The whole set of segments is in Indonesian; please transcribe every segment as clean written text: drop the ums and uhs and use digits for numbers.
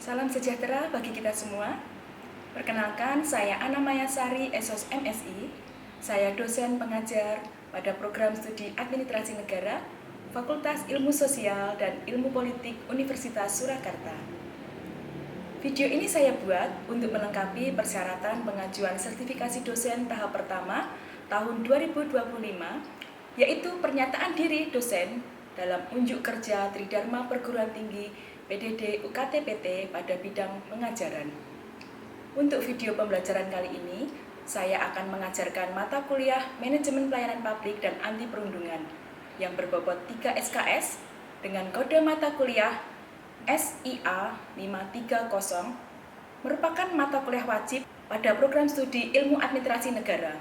Salam sejahtera bagi kita semua. Perkenalkan, saya Anna Mayasari, Esos MSI. Saya dosen pengajar pada program studi Administrasi Negara, Fakultas Ilmu Sosial dan Ilmu Politik Universitas Surakarta. Video ini saya buat untuk melengkapi persyaratan pengajuan sertifikasi dosen tahap pertama tahun 2025, yaitu pernyataan diri dosen dalam unjuk kerja Tridharma Perguruan Tinggi PDD UKT-PT pada bidang pengajaran. Untuk video pembelajaran kali ini, saya akan mengajarkan mata kuliah Manajemen Pelayanan Publik dan Anti Perundungan yang berbobot 3 SKS dengan kode mata kuliah SIA 530, merupakan mata kuliah wajib pada program studi Ilmu Administrasi Negara.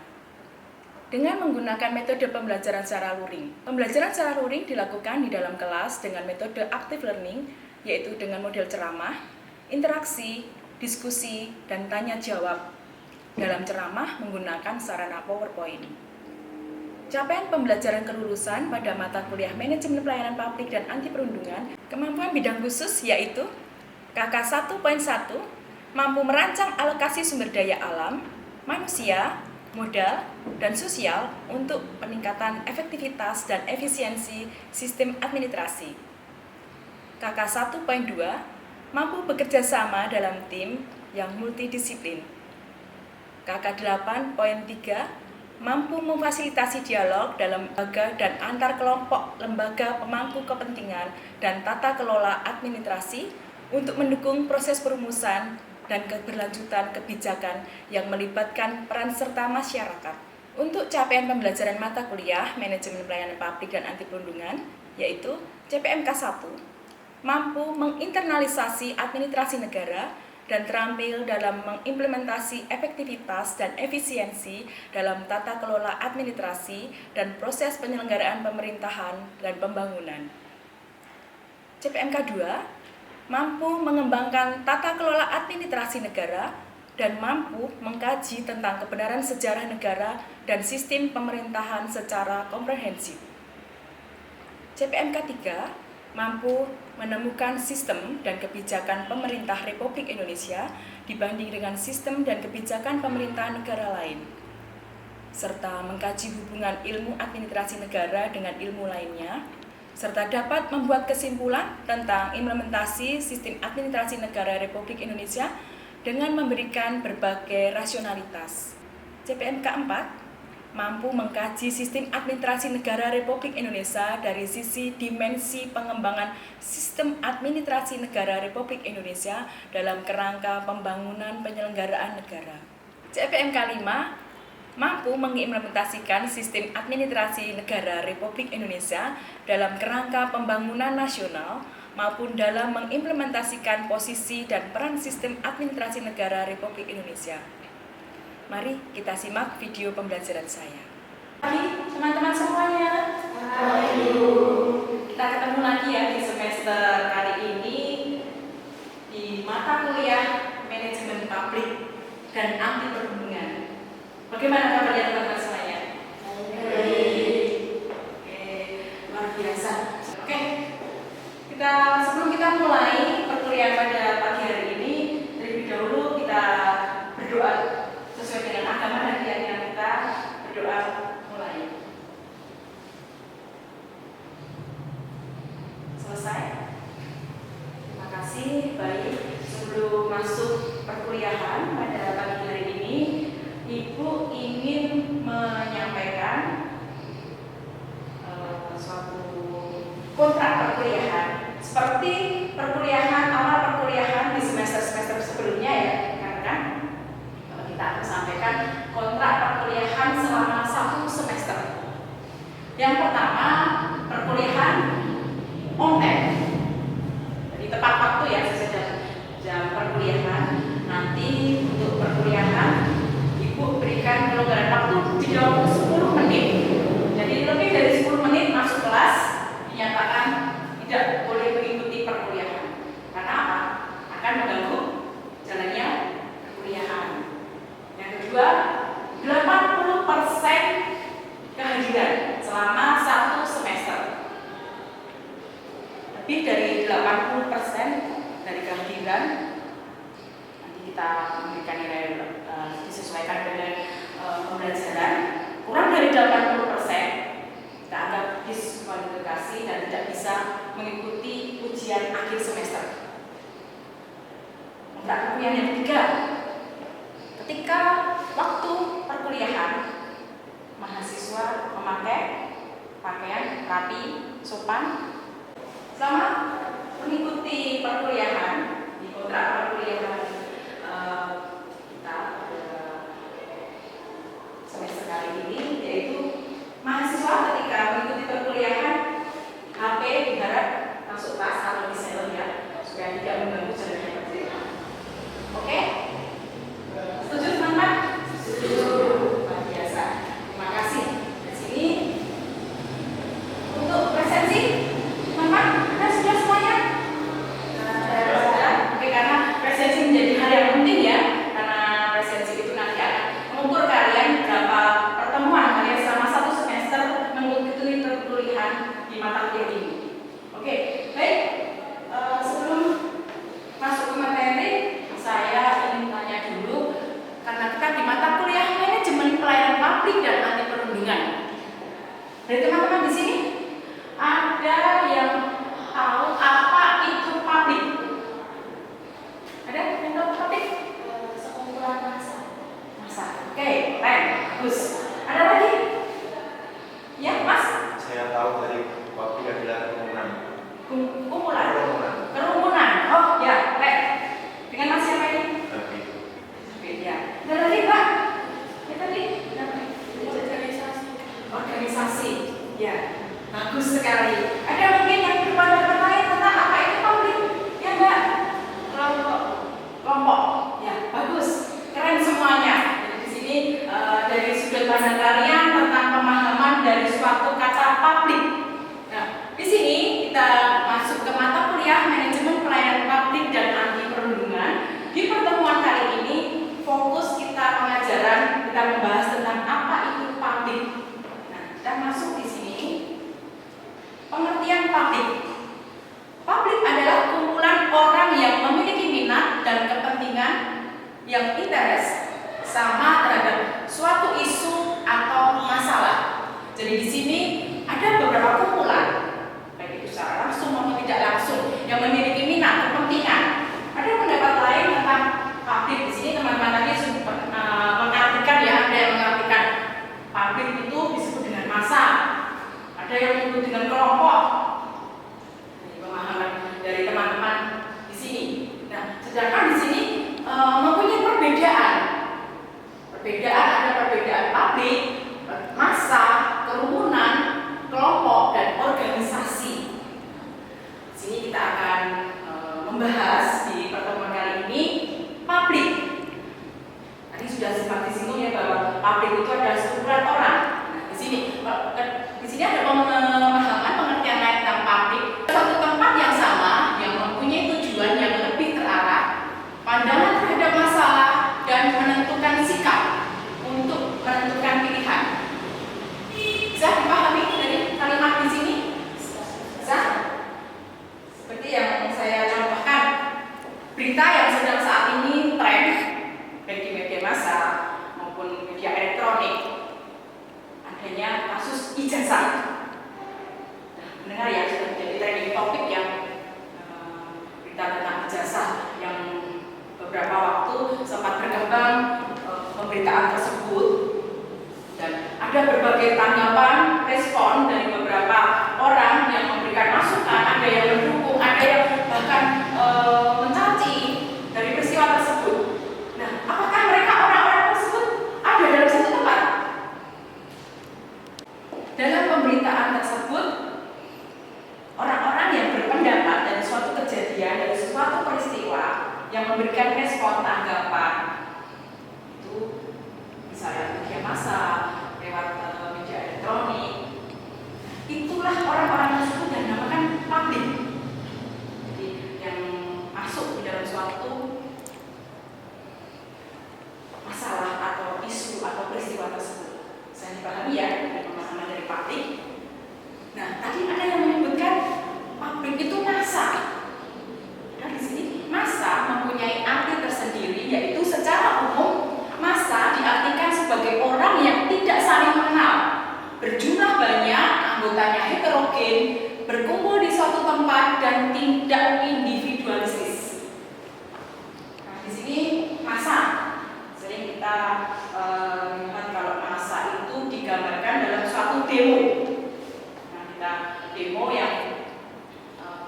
Dengan menggunakan metode pembelajaran secara luring. Pembelajaran secara luring dilakukan di dalam kelas dengan metode active learning, yaitu dengan model ceramah, interaksi, diskusi, dan tanya jawab. Dalam ceramah menggunakan sarana PowerPoint. Capaian pembelajaran kelulusan pada mata kuliah Manajemen Pelayanan Publik dan Anti Perundungan, kemampuan bidang khusus yaitu KK 1.1, mampu merancang alokasi sumber daya alam, manusia, modal, dan sosial untuk peningkatan efektivitas dan efisiensi sistem administrasi. KK 1.2, mampu bekerja sama dalam tim yang multidisiplin. KK 8.3, mampu memfasilitasi dialog dalam lembaga dan antar kelompok lembaga pemangku kepentingan dan tata kelola administrasi untuk mendukung proses perumusan dan keberlanjutan kebijakan yang melibatkan peran serta masyarakat. Untuk capaian pembelajaran mata kuliah Manajemen Pelayanan Publik dan Anti Perundungan, yaitu CPMK 1, mampu menginternalisasi administrasi negara dan terampil dalam mengimplementasi efektivitas dan efisiensi dalam tata kelola administrasi dan proses penyelenggaraan pemerintahan dan pembangunan. CPMK 2, mampu mengembangkan tata kelola administrasi negara dan mampu mengkaji tentang kebenaran sejarah negara dan sistem pemerintahan secara komprehensif. CPMK 3, mampu menemukan sistem dan kebijakan pemerintah Republik Indonesia dibanding dengan sistem dan kebijakan pemerintahan negara lain, serta mengkaji hubungan ilmu administrasi negara dengan ilmu lainnya, serta dapat membuat kesimpulan tentang implementasi sistem administrasi negara Republik Indonesia dengan memberikan berbagai rasionalitas. CPMK 4, mampu mengkaji sistem administrasi negara Republik Indonesia dari sisi dimensi pengembangan sistem administrasi negara Republik Indonesia dalam kerangka pembangunan penyelenggaraan negara. CPMK 5, mampu mengimplementasikan sistem administrasi negara Republik Indonesia dalam kerangka pembangunan nasional maupun dalam mengimplementasikan posisi dan peran sistem administrasi negara Republik Indonesia. Mari kita simak video pembelajaran saya. Pagi teman-teman semuanya. Kita ketemu lagi ya di semester kali ini di mata kuliah Manajemen Publik dan Anti Perundungan. Bagaimana kabarnya teman-teman semuanya? Oke, luar biasa. Oke, sebelum kita mulai perkuliahan pada pagi hari ini, terlebih dahulu kita berdoa sesuai dengan agama dan keyakinan kita. Berdoa mulai. Selesai. Terima kasih. Baik, sebelum masuk perkuliahan pada pagi hari ini, Ibu ingin menyampaikan suatu kontrak perkuliahan seperti awal perkuliahan di semester-semester sebelumnya ya, karena kita akan sampaikan kontrak perkuliahan selama 1 semester. Yang pertama, perkuliahan online. Jadi tepat waktu ya, sesuai jam perkuliahan. Nanti untuk perkuliahan Ibu berikan kelonggaran waktu di bawah 10 menit. Jadi lebih dari 10 menit masuk kelas dinyatakan tidak boleh mengikuti perkuliahan. Karena apa? Akan mengganggu jalannya perkuliahan. Yang kedua, 80% kehadiran selama 1 semester. Lebih dari 80% dari kehadiran kita memberikan nilai disesuaikan dengan pembelajaran kurang dari 80%, kita anggap diskualifikasi dan tidak bisa mengikuti ujian akhir semester. Kemudian yang ketiga, ketika waktu perkuliahan mahasiswa memakai pakaian rapi, sopan selama mengikuti perkuliahan di kontrak perkuliahan kita semester kali ini, yaitu mahasiswa ketika mengikuti perkuliahan HP diharap masuk tas atau di silent ya, supaya tidak mengganggu jalannya kerja. Oke? Setuju teman-teman? Setuju. Luar biasa. Terima kasih. Di sini untuk presensi, teman-teman, ada sudah semuanya? Oke, karena presensi menjadi hal yang penting ya, karena presensi itu nanti akan mengukur kalian berapa pertemuan kalian selama satu semester mengikuti perkuliahan di mata kuliah ini. Oke, baik. Sebelum masuk ke materi, saya ingin tanya dulu, karena kita di mata kuliah manajemen pelayanan publik dan anti perundungan. Dari teman-teman di sini, ada yang tahu apa itu publik? Ada yang tahu publik? Sekumpulan massa. Massa. Oke, keren, bagus. Ada lagi? Ya, Mas? Saya tahu dari waktu yang bilang kerumunan. Kumpulan? Kerumunan. Oh, ya, keren. Dengan Mas siapa ini? David. Ya. Ada lagi, Pak? Ya tadi? Organisasi. Organisasi. Ya, bagus sekali. Ada mungkin yang berpendapat lain tentang apa itu publik? Ya enggak? Kelompok. Ya, bagus. Keren semuanya. Jadi di sini dari sudut pandang kalian tentang pemahaman dari suatu kata publik. Nah, di sini kita masuk ke mata kuliah manajemen pelayanan publik dan anti perundungan. Di pertemuan kali ini fokus kita pengajaran, kita membahas tentang apa itu publik. Nah, kita masuk di sini pengertian publik. Publik adalah kumpulan orang yang memiliki minat dan kepentingan yang interest sama terhadap suatu isu atau masalah. Jadi di sini ada beberapa kumpulan, baik itu secara langsung maupun tidak langsung, yang memiliki minat, kepentingan. Ada pendapat lain tentang publik. Di sini teman-teman tadi sudah mengartikan ya, ada yang mengartikan publik itu disebut dengan massa, ada yang disebut dengan kelompok. Ini pemahaman dari teman-teman di sini. Nah, sedangkan di sini mempunyai perbedaan. Ada perbedaan publik, massa, kerumunan, kelompok, dan organisasi. Di sini kita akan membahas di pertemuan kali ini publik. Tadi sudah sempat disinggung ya bahwa publik itu adalah sekumpulan orang. Nah, di sini ada pemahaman pengertian lain tentang publik. Suatu tempat yang sama yang mempunyai tujuan yang lebih terarah, pandangan terhadap masalah dan menentukan sikap untuk menentukan pilihan. Bisa dipahami dari kalimat di sini? Bisa? Seperti yang saya contohkan, berita yang sedang saat ini tren baik di media massa maupun media elektronik, adanya kasus ijazah. Nah, mendengar ya, sudah menjadi trending topik yang berita tentang ijazah yang beberapa waktu sempat berkembang pemberitaan tersebut, dan ada berbagai tanggapan, respon dari beberapa orang yang memberikan masukan, ada yang mendukung, ada yang bahkan mencaci dari peristiwa tersebut. Nah, apakah mereka orang-orang tersebut ada dalam satu tempat? Dalam pemberitaan tersebut, orang-orang yang berpendapat dari suatu kejadian, dari suatu peristiwa yang memberikan respon tanggapan itu bisa lewat media massa, lewat media elektronik. Itulah orang-orang tersebut yang dinamakan publik. Jadi yang masuk di dalam suatu masalah atau isu atau peristiwa tersebut. Saya dipahami ya dengan pemahaman dari publik. Nah, tadi ada yang menyebutkan publik itu massa. Dan di sini massa mempunyai arti tersendiri, heterogen, berkumpul di suatu tempat dan tidak individualistis. Nah, di sini massa. Sering kita lihat kalau massa itu digambarkan dalam suatu demo. Nah, kita demo yang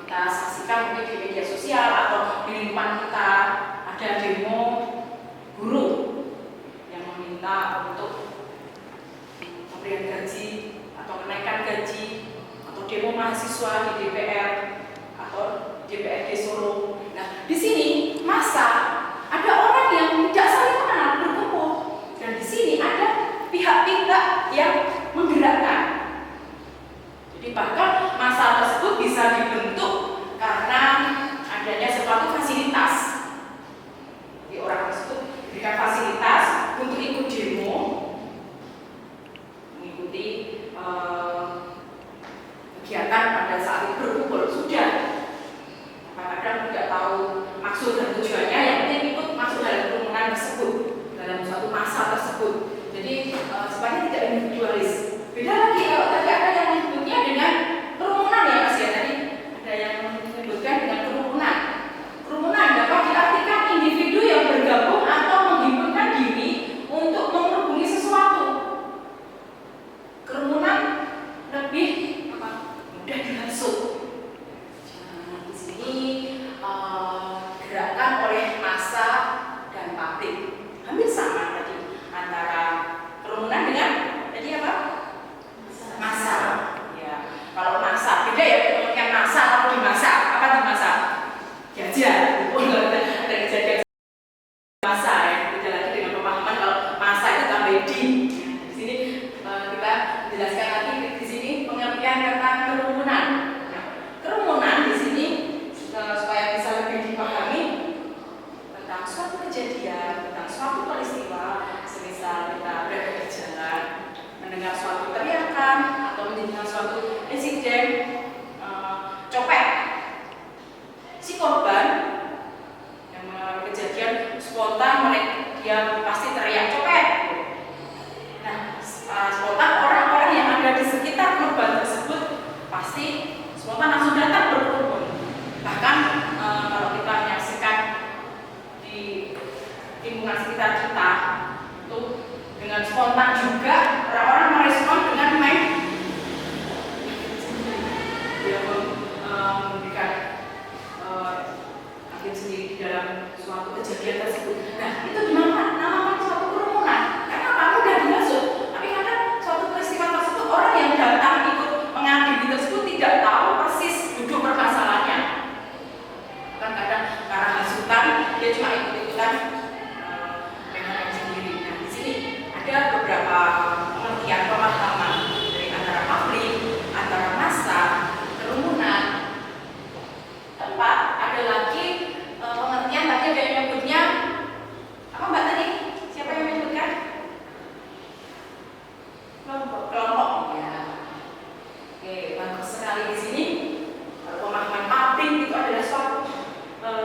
kita saksikan mungkin di media sosial atau di lingkungan kita. Ada demo guru yang meminta untuk pemberian gaji atau menaikkan gaji, atau demo mahasiswa di DPR atau DPRD Solo. Nah, di sini massa ada orang yang tidak saling mengenal berkumpul, dan di sini ada pihak-pihak yang menggerakkan. Jadi bahkan massa tersebut bisa dibentuk karena adanya suatu fasilitas. Jadi orang tersebut diberikan fasilitas untuk ikut demo, mengikuti kegiatan pada saat itu berkumpul. Sudah kadang-kadang tidak tahu maksud dan tujuannya, yang penting ikut masuk dalam kerumunan tersebut, dalam suatu massa tersebut. Jadi sebenarnya tidak individualis. Beda lagi kalau tadi ada yang menyebutnya dengan kerumunan, ya Mas ya, tadi ada yang menyebutkan dengan kerumunan. Kerumunan dapat diartikan individu yang bergabung atau menghimpunkan diri untuk menghubungi sesuatu. Kerumunan lebih mudah dihasut. Nah, di sini gerakan oleh massa dan pabrik hampir sama tadi antara kerumunan dengan tadi apa? Massa. Ya, kalau massa beda ya, pengertian massa atau dimasak. Apa dimasak? Jajan. Ada kejadian massa ya. Beda lagi dengan pemahaman kalau massa itu tambah di. Di sini kita jelaskan lagi di sini pengertian kata kerumunan. Nah, kerumunan di sini supaya bisa lebih dipahami tentang suatu kejadian, tentang suatu peristiwa, semisal kita berada di jalan, mendengar suatu teriakan atau mendengar suatu insiden copet. Si korban yang mengalami kejadian spontan, dia pasti teriak copet. Nah, spontan orang-orang yang ada di sekitar korban tersebut pasti spontan langsung datang berkerumun. Bahkan kalau kita menyaksikan di lingkungan sekitar kita, itu dengan spontan juga orang-orang merespon dengan main dia memberikan akhir sendiri di dalam suatu kejadian tersebut. Nah, itu dinamakan suatu kerumunan. Karena apa? Mudah dihasut. Tapi karena suatu peristiwa tersebut, orang yang datang ikut mengadili tersebut tidak tahu persis duduk permasalahannya. Kadang-kadang karena hasutan dia cuma ikut-ikutan menghadap sendiri. Nah, di sini ada beberapa pengertian pemahaman dari antara pabrik, antara massa, kerumunan. Tempat ada lagi pengertian tadi ada yang menyebutnya apa Mbak tadi? Siapa yang menyebutkan? Kelompok. Ya. Oke, bagus sekali di sini. Pemahaman pabrik itu adalah suatu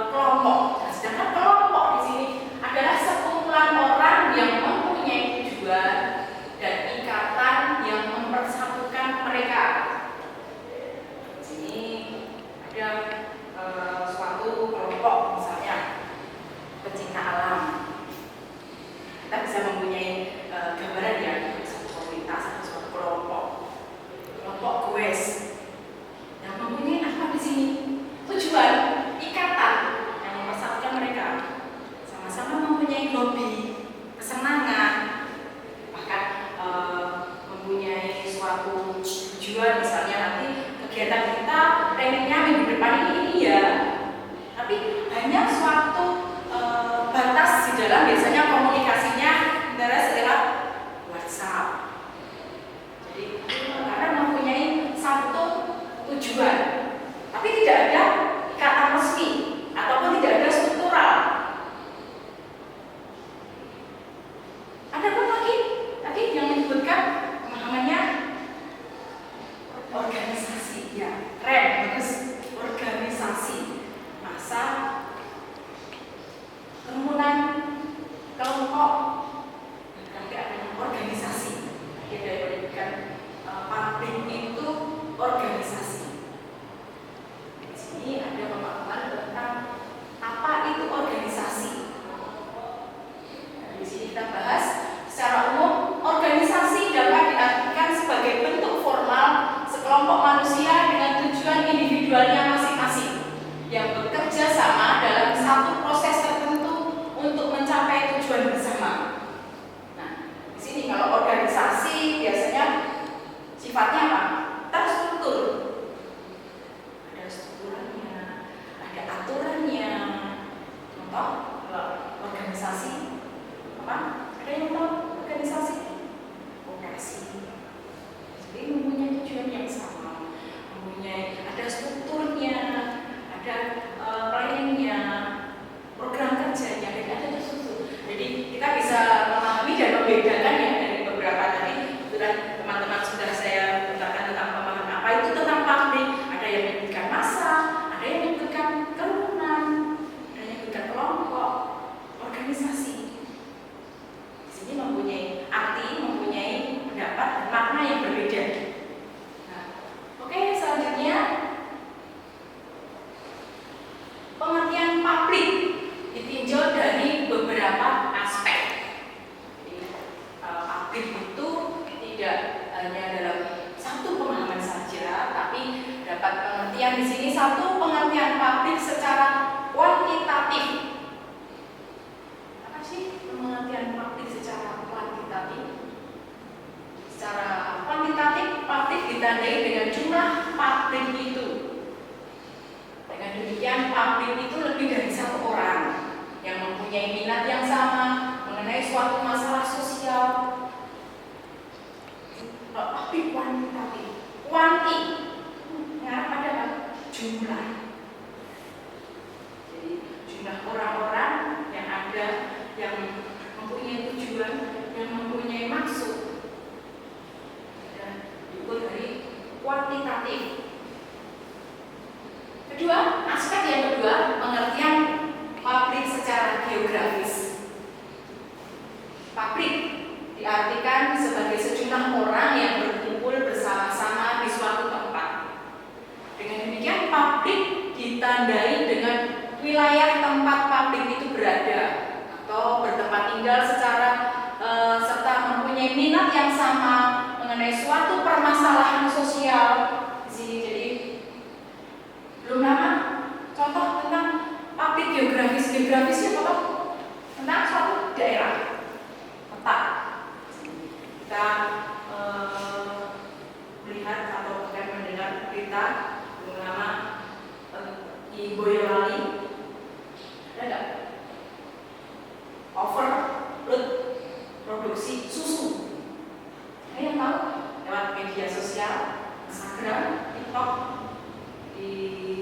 kelompok. Nah, sedangkan kelompok di sini adalah sekumpulan orang yang mempunyai tujuan dan ikatan yang mempersatukan mereka. Di sini ada suatu kelompok, misalnya pecinta alam. Kita bisa mempunyai gambaran ya, satu komunitas atau suatu kelompok goes yang mempunyai apa di sini? Tujuan, ikatan yang mempersatukan mereka, sama-sama mempunyai hobi, kesenangan, bahkan mempunyai suatu tujuan. Misalnya nanti kegiatan kita pengennya minggu depan ini ya, tapi hanya suatu batas di dalam biasanya komunikasinya lewat WhatsApp. Jadi karena mempunyai satu tujuan, tapi tidak ada ikatan resmi ataupun tidak ada struktural. Ada pun lagi tadi yang menyebutkan pemahamannya organisasi, ya keren, bagus. Organisasi, massa, kerumunan, kelompok, nanti ada organisasi. Dia menyebutkan pabrik itu organisasi. individualnya masing-masing yang bekerja sama dalam satu proses tertentu untuk mencapai tujuan bersama. Nah, di sini kalau organisasi biasanya sifatnya apa? Terstruktur. Ada strukturnya, ada aturannya. Contoh, kalau organisasi apa? Ada yang tahu organisasi? Vokasi. Jadi mempunyai tujuan yang sama, mempunyai ada strukturnya, ada planningnya, program kerjanya, dan ada terstruktur. Jadi kita bisa memahami dan membedakan ya dari beberapa tadi. Kebetulan teman-teman sudah saya katakan tentang pemahaman apa itu tentang pabrik. Ada yang menyebutkan massa, ada yang menyebutkan kerumunan, ada yang menyebutkan kelompok, organisasi. Di sini mempunyai arti, mempunyai pendapat dan makna yang berbeda. Nah, oke, selanjutnya pengertian pabrik ditinjau dari beberapa aspek. Jadi, pabrik itu tidak hanya dalam satu pemahaman saja, tapi dapat pengertian di sini satu pengertian pabrik secara kuantitatif. Apa sih pengertian pabrik secara kuantitatif? Secara kuantitatif, pabrik ditandai dengan jumlah pabrik itu. Dengan demikian, pabrik itu lebih dari satu orang yang mempunyai minat yang sama mengenai suatu masalah sosial. Pabrik kuantitatif, kuanti, ngarep pada apa? Jumlah. Jadi jumlah orang-orang yang ada, yang mempunyai tujuan, yang mempunyai maksud, dan diukur dari kuantitatif. Kedua, aspek yang kedua, pengertian pabrik secara geografis. Pabrik diartikan sebagai sejumlah orang yang berkumpul bersama-sama di suatu tempat. Dengan demikian, pabrik ditandai dengan wilayah tempat pabrik itu berada atau bertempat tinggal secara serta mempunyai minat yang sama mengenai suatu permasalahan sosial. Di sini jadi belum lama contoh tentang pabrik geografis. Geografisnya apa? Tentang suatu daerah, peta. Kita melihat atau akan mendengar berita belum lama di Boyolali ada nggak overload produksi susu? Ada yang tahu? Lewat media sosial, Instagram, TikTok, di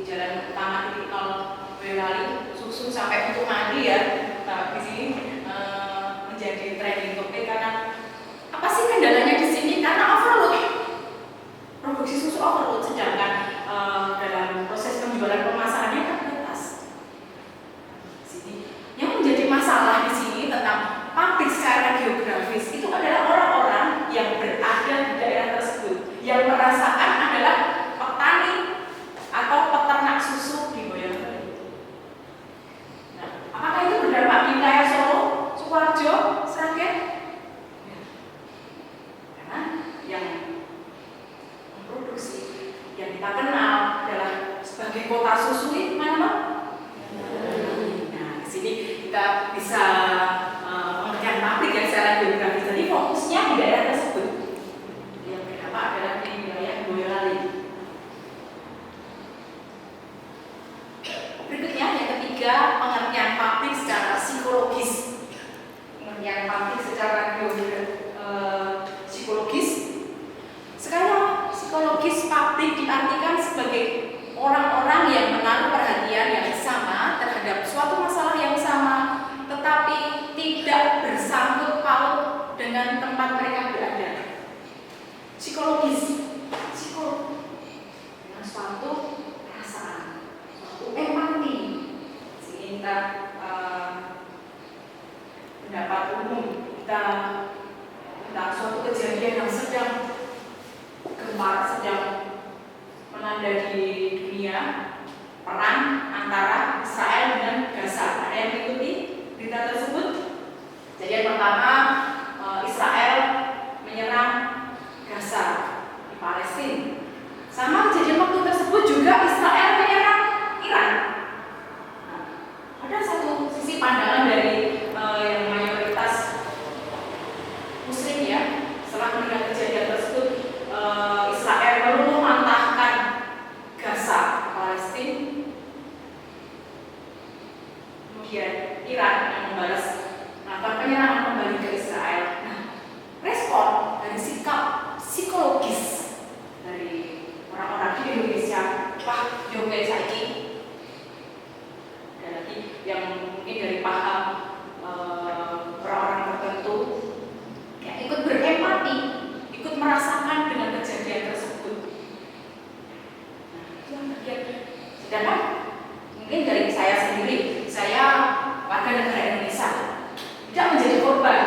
jalan utama titik 0 Boyolali, susu sampai untuk mandi ya. Nah, di sini menjadi trending topik karena apa sih kendalanya di sini? Karena overload, produksi susu overload, sedangkan dalam proses penjualan pemasarannya terbatas. Sini yang menjadi masalah di sini tentang pabrik secara geografis itu adalah orang-orang yang berada di daerah tersebut yang merasakan adalah petani atau peternak susu di Boyolali. Nah, apakah itu berdampak di wilayah Solo, Sukoharjo, Sragen? Ya. Karena yang memproduksi yang kita kenal adalah sebagai kota susu itu mana, Pak? Nah, di sini kita bisa pengertian pabrik yang secara geografis. Jadi fokusnya di daerah tersebut. Yang berdampak adalah di wilayah Boyolali. Berikutnya yang ketiga, pengertian pabrik secara psikologis. Pengertian pabrik secara psikologis. Sekarang psikologis pabrik diartikan sebagai orang-orang yang menaruh perhatian yang sama terhadap suatu masalah yang sama, tetapi tidak bersangkut paut dengan tempat mereka berada. Psikologis, dengan suatu perasaan, suatu empati, sehingga pendapat umum kita tentang suatu kejadian yang sedang gemar, sedang melanda di dunia, perang antara Israel dengan Gaza. Ada yang mengikuti berita tersebut? Kejadian pertama, Israel menyerang Gaza di Palestina. Sama kejadian waktu tersebut juga Israel bodoh kayak saiki. Ada lagi yang mungkin dari paham orang-orang tertentu kayak ikut berempati, ikut merasakan dengan kejadian tersebut. Nah, itu yang bagian. Sedangkan mungkin dari saya sendiri, saya warga negara Indonesia, tidak menjadi korban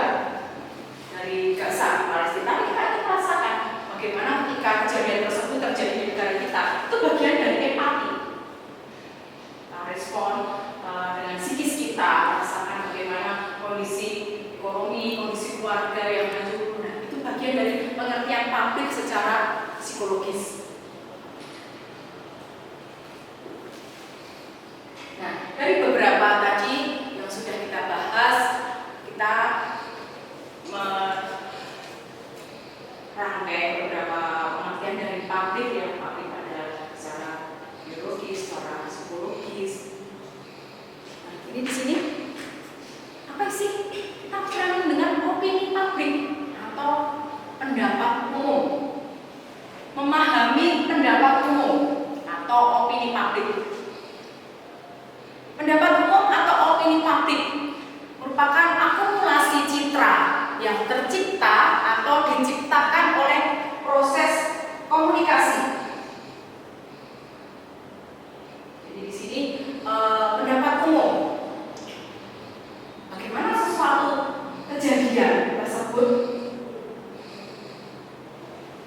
dari Gaza Palestina, tapi kita ingin merasakan bagaimana ketika kejadian tersebut terjadi di negara kita. Itu bagian dari empati. Kita respon dengan psikis kita, merasakan bagaimana kondisi ekonomi, kondisi keluarga yang hancur. Nah, itu bagian dari pengertian publik secara psikologis. Nah, dari beberapa tadi yang sudah kita bahas, kita merangkai beberapa pengertian dari publik yang publik ada secara biologis, secara psikologis. Nah, ini di sini apa sih? Kita pernah mendengar opini publik atau pendapat umum, memahami pendapat umum atau opini publik. Pendapat umum atau opini publik merupakan akumulasi citra yang tercipta atau diciptakan oleh proses komunikasi. Jadi di sini pendapat umum, bagaimana sesuatu kejadian tersebut,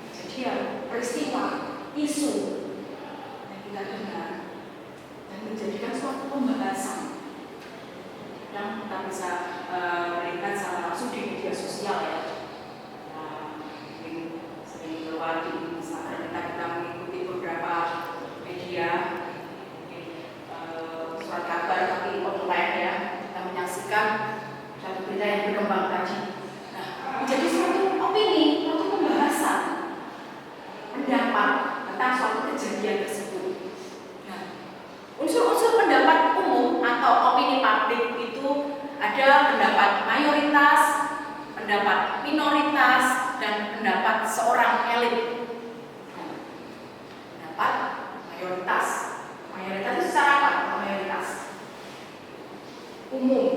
kejadian, peristiwa, isu yang kita dengar dan menjadikan suatu pembahasan yang kita bisa melihat secara langsung di media sosial ya. Mungkin sering keluar di Instagram kita mengikuti beberapa media, mungkin surat kabar tapi online ya, kita menyaksikan satu berita yang berkembang tadi. Nah, menjadi suatu opini, suatu pembahasan, pendapat tentang suatu kejadian tersebut. Unsur-unsur pendapat umum atau opini publik itu ada pendapat mayoritas, pendapat minoritas, dan pendapat seorang elit. Pendapat mayoritas. Mayoritas itu secara apa? Mayoritas umum.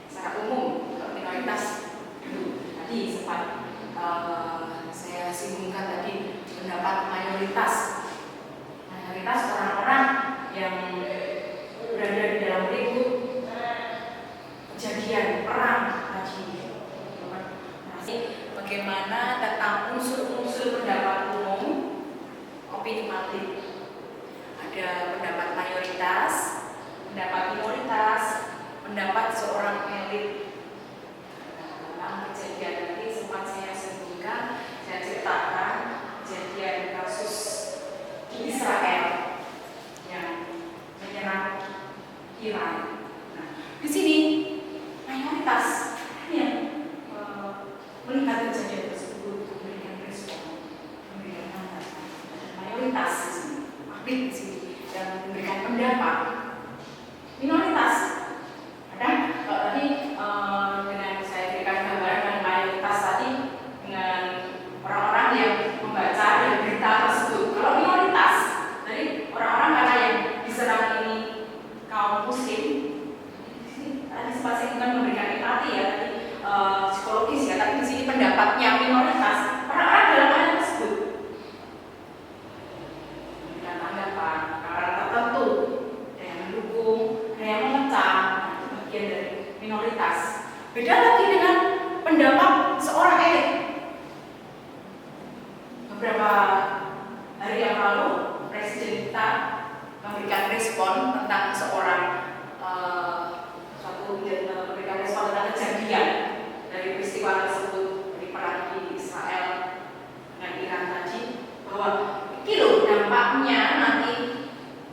Secara umum, kalau minoritas dulu tadi sempat saya singgungkan tadi pendapat mayoritas. Mayoritas orang-orang yang berada di dalam lingkup kejadian perang tadi. Bagaimana tentang unsur-unsur pendapat umum, opini publik. Ada pendapat mayoritas, pendapat minoritas, pendapat seorang elit. Tentang kejadian tadi sempat saya sebutkan, saya ceritakan kejadian kasus di Israel yang menyerang Iran. Nah, di sini mayoritas yang melihat kejadian tersebut memberikan respon, memberikan tanggapan. Mayoritas di sini, publik di sini yang memberikan pendapat. Minoritas, ada kalau tadi dengan saya berikan gambaran dengan mayoritas tadi dengan orang-orang yang membaca dan berita tersebut. Kalau minoritas dari orang-orang karena yang diserang ini kaum muslim, tadi sempat saya bukan memberikan empati ya, tadi psikologis ya, tapi di sini pendapatnya minoritas orang-orang dalam hal tersebut memberikan tanggapan orang tertentu, ada yang mendukung, ada yang mengecam, itu bagian dari minoritas. Beda lagi dengan pendapat seorang elit. Beberapa hari yang lalu presiden kita memberikan respon tentang seorang memberikan respon tentang kejadian dari peristiwa tersebut, dari perang di Israel dengan Iran tadi, bahwa kilo dampaknya nanti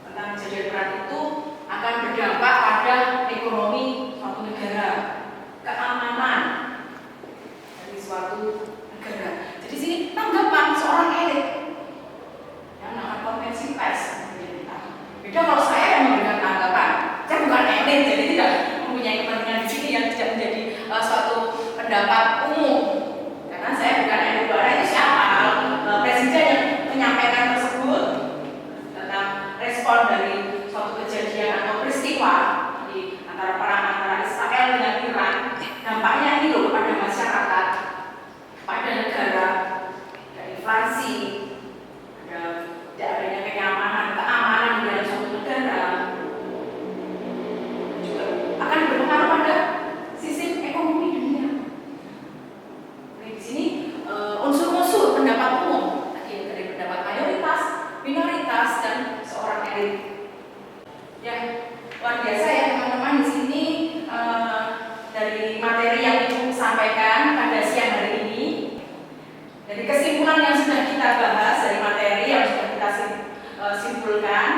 tentang kejadian perang itu akan berdampak pada ekonomi suatu negara, keamanan dari suatu negara. Jadi sini tanggapan seorang elit yang melakukan konferensi pers. Beda kalau saya yang memberikan tanggapan, saya bukan elit, jadi tidak mempunyai kepentingan di sini yang tidak menjadi suatu pendapat umum. Karena saya bukan elit, itu siapa? Presiden yang menyampaikan tersebut merespon dari suatu kejadian atau peristiwa di antara perang antara Israel dengan Iran, dampaknya ini loh kepada masyarakat, pada negara, ada inflasi, ada tidak adanya kenyamanan, keamanan di dalam suatu negara, juga akan berpengaruh pada sistem ekonomi dunia. Nah, di sini unsur-unsur pendapat umum, tadi dari pendapat mayoritas, minoritas, dan seorang elit. Ya, luar biasa ya teman-teman. Di sini dari materi yang Ibu sampaikan pada siang hari ini, dari kesimpulan yang sudah kita bahas, dari materi yang sudah kita simpulkan,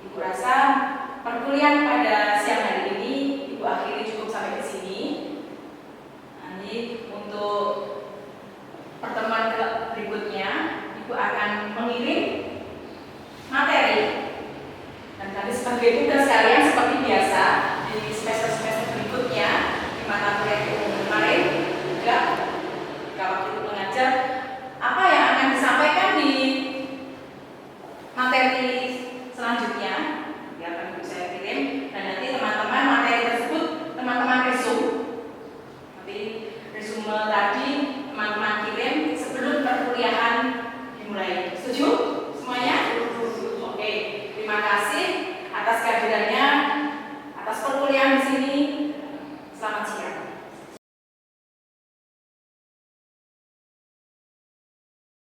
Ibu rasa perkuliahan pada siang hari ini Ibu akhiri cukup sampai ke sini. Nanti untuk pertemuan berikutnya Ibu akan mengirim materi, dan kami sebagai tugas kalian seperti biasa di semester-semester berikutnya di mata kuliah kemarin juga waktu itu mengajar apa yang akan disampaikan di materi selanjutnya ya akan saya kirim, dan nanti teman-teman materi tersebut teman-teman resume, nanti resume tadi teman-teman kirim sebelum perkuliahan dimulai. Setuju semuanya? Oke, terima kasih atas kehadirannya, atas perkuliahan di sini. Selamat siang.